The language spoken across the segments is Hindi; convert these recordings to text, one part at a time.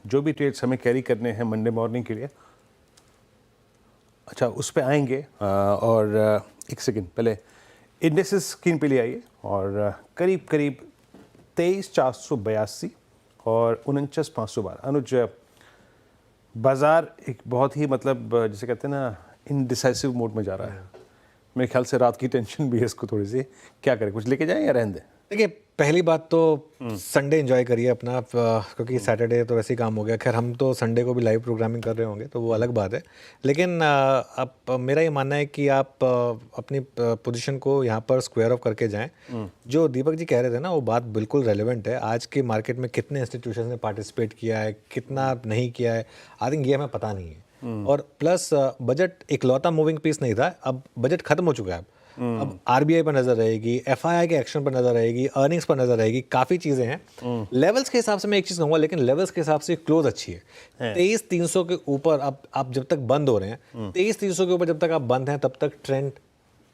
जो भी ट्रेड्स हमें कैरी करने हैं मंडे मॉर्निंग के लिए, अच्छा उस पे आएंगे। और एक सेकंड पहले इंडेक्सेस स्क्रीन पे ले आइए और करीब करीब 23,482 और 49,512। अनुज, बाज़ार एक बहुत ही मतलब जिसे कहते हैं ना इनडिसाइसिव मोड में जा रहा है। मेरे ख्याल से रात की टेंशन भी है इसको थोड़ी सी, क्या करें, कुछ लेके जाएं या रहने दें? देखिए, पहली बात तो संडे एंजॉय करिए अपना, क्योंकि सैटरडे तो वैसे ही काम हो गया। खैर हम तो संडे को भी लाइव प्रोग्रामिंग कर रहे होंगे तो वो अलग बात है, लेकिन अब मेरा ये मानना है कि आप अपनी पोजीशन को यहाँ पर स्क्वायर ऑफ करके जाएं। जो दीपक जी कह रहे थे ना, वो बात बिल्कुल रेलेवेंट है। आज के मार्केट में कितने इंस्टीट्यूशन ने पार्टिसिपेट किया है, कितना नहीं किया है, आई थिंक ये हमें पता नहीं है। और प्लस बजट इकलौता मूविंग पीस नहीं था, अब बजट खत्म हो चुका है। अब आरबीआई पर नजर रहेगी, एफआईआई के एक्शन पर नजर रहेगी, अर्निंग्स पर नजर रहेगी, काफी चीजें हैं। लेवल्स के हिसाब से मैं एक चीज कहूंगा, लेकिन लेवल्स के हिसाब से क्लोज अच्छी है। 23,300 के ऊपर अब आप जब तक बंद हो रहे हैं, 23,300 के ऊपर जब तक आप बंद हैं तब तक ट्रेंड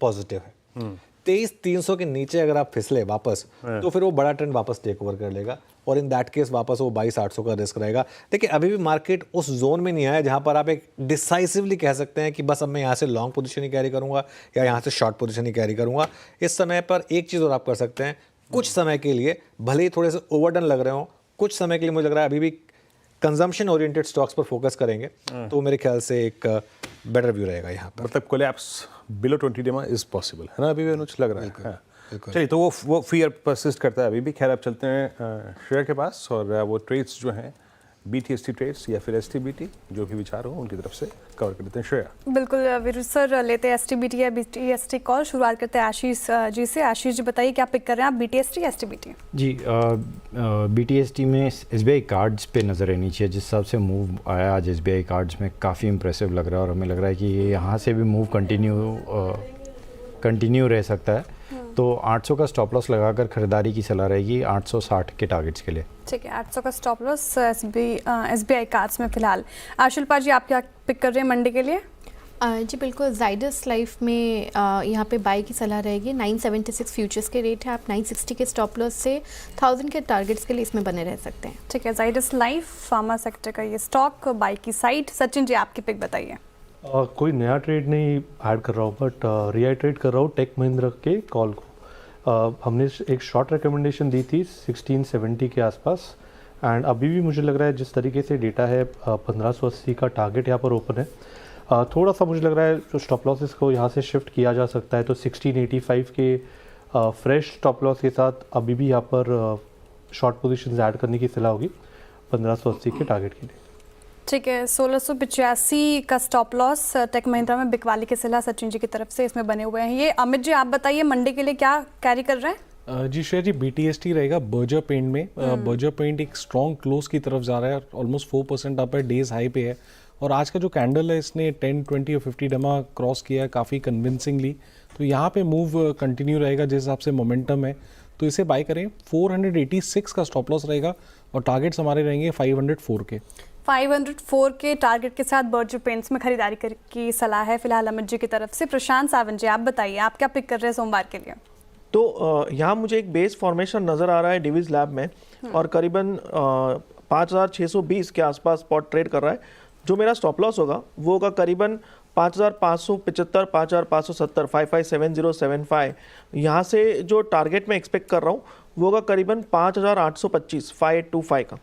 पॉजिटिव है। 23,300 के नीचे अगर आप फिसले वापस तो फिर वो बड़ा ट्रेंड वापस टेक ओवर कर लेगा, और इन दैट केस वापस वो 22,800 का रिस्क रहेगा। देखिए, अभी भी मार्केट उस जोन में नहीं आया जहां पर आप एक डिसाइसिवली कह सकते हैं कि बस अब मैं यहाँ से लॉन्ग पोजीशन ही कैरी करूंगा या यहाँ से शॉर्ट पोजीशन ही कैरी करूंगा। इस समय पर एक चीज़ और आप कर सकते हैं, कुछ समय के लिए भले ही थोड़े से ओवरडन लग रहे हो, कुछ समय के लिए मुझे लग रहा है अभी भी कंजम्पशन ओरिएंटेड स्टॉक्स पर फोकस करेंगे तो मेरे ख्याल से एक बेटर व्यू रहेगा यहाँ पर। मतलब कोलैप्स बिलो 20 डेमा इज पॉसिबल है ना, अभी भी अनुज लग रहा है। हाँ। चलिए, तो वो फियर परसिस्ट करता है अभी भी। खैर अब चलते हैं शेयर के पास, और वो ट्रेड्स जो हैं BTST ट्रेड्स या फिर STBT, जो भी विचार हो उनकी तरफ से कवर कर लेते हैं। श्रेया। बिल्कुल वीरू सर, लेते हैं STBT या BTST कॉल। शुरुआत करते हैं आशीष जी से। आशीष जी बताइए, क्या पिक कर रहे हैं आप, BTST या STBT? जी, BTST में SBI कार्ड्स पे नज़र रहनी चाहिए। जिस हिसाब से मूव आया आज SBI कार्ड्स में, काफ़ी इंप्रेसिव लग रहा है, और हमें लग रहा है कि ये यहाँ से भी मूव कंटिन्यू रह सकता है। तो 800 का स्टॉप लॉस लगाकर खरीदारी की सलाह रहेगी 860 के टारगेट्स के लिए। ठीक है, 800 का स्टॉप लॉस SBI कार्ड्स में फिलहाल। शिल्पा जी, आप क्या पिक कर रहे हैं मंडे के लिए? जी बिल्कुल, जाइडस लाइफ में यहाँ पे बाई की सलाह रहेगी। 976 फ्यूचर्स के रेट है, आप 960 के स्टॉप लॉस से 1000 के टारगेट्स के लिए इसमें बने रह सकते हैं। ठीक है, जाइडस लाइफ फार्मा सेक्टर का ये स्टॉक बाई की साइड। सचिन जी, आपकी पिक बताइए। कोई नया ट्रेड नहीं ऐड कर रहा हूँ, बट रीआइट्रेट कर रहा हूँ टेक महिंद्रा के कॉल को। हमने एक शॉर्ट रिकमेंडेशन दी थी 1670 के आसपास, एंड अभी भी मुझे लग रहा है जिस तरीके से डेटा है 1580 का टारगेट यहाँ पर ओपन है। थोड़ा सा मुझे लग रहा है जो स्टॉप लॉसेस को यहाँ से शिफ्ट किया जा सकता है, तो 1685 के फ्रेश स्टॉप लॉस के साथ अभी भी यहाँ पर शॉर्ट पोजीशंस ऐड करने की सलाह होगी 1580 के टारगेट के लिए। ठीक है, 1685 का स्टॉप लॉस टेक महिंद्रा में बिकवाली की सलाह सचिन जी की तरफ से इसमें बने हुए हैं। ये अमित जी, आप बताइए मंडे के लिए क्या कैरी कर रहे हैं? जी श्रेया जी, BTST रहेगा बर्जर पेंट में। बर्जर पेंट एक स्ट्रॉन्ग क्लोज की तरफ जा रहा है, ऑलमोस्ट 4% अप है, डेज हाई पे है, और आज का जो कैंडल है इसने 10, 20 और 50 डमा क्रॉस किया है काफ़ी कन्विंसिंगली। तो यहाँ पे मूव कंटिन्यू रहेगा जिस हिसाब से मोमेंटम है, तो इसे बाय करें। 486 का स्टॉप लॉस रहेगा और टारगेट्स हमारे रहेंगे 504 के। 504 के टारगेट के साथ बर्जर पेंट्स में खरीदारी की सलाह है फिलहाल अमित जी की तरफ से। प्रशांत सावंत जी, आप बताइए, आप क्या पिक कर रहे हैं सोमवार के लिए? तो यहाँ मुझे एक बेस फॉर्मेशन नज़र आ रहा है डिविज लैब में, और करीबन 5620 के आसपास स्पॉट ट्रेड कर रहा है। जो मेरा स्टॉप लॉस होगा वो होगा करीबन 5575, 5570, 557075। यहाँ से जो टारगेट मैं एक्सपेक्ट कर रहा हूँ वो होगा करीबन 5825, 5825 का।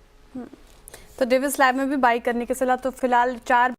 तो डिविज लैब में भी बाई करने की सलाह। तो फिलहाल 4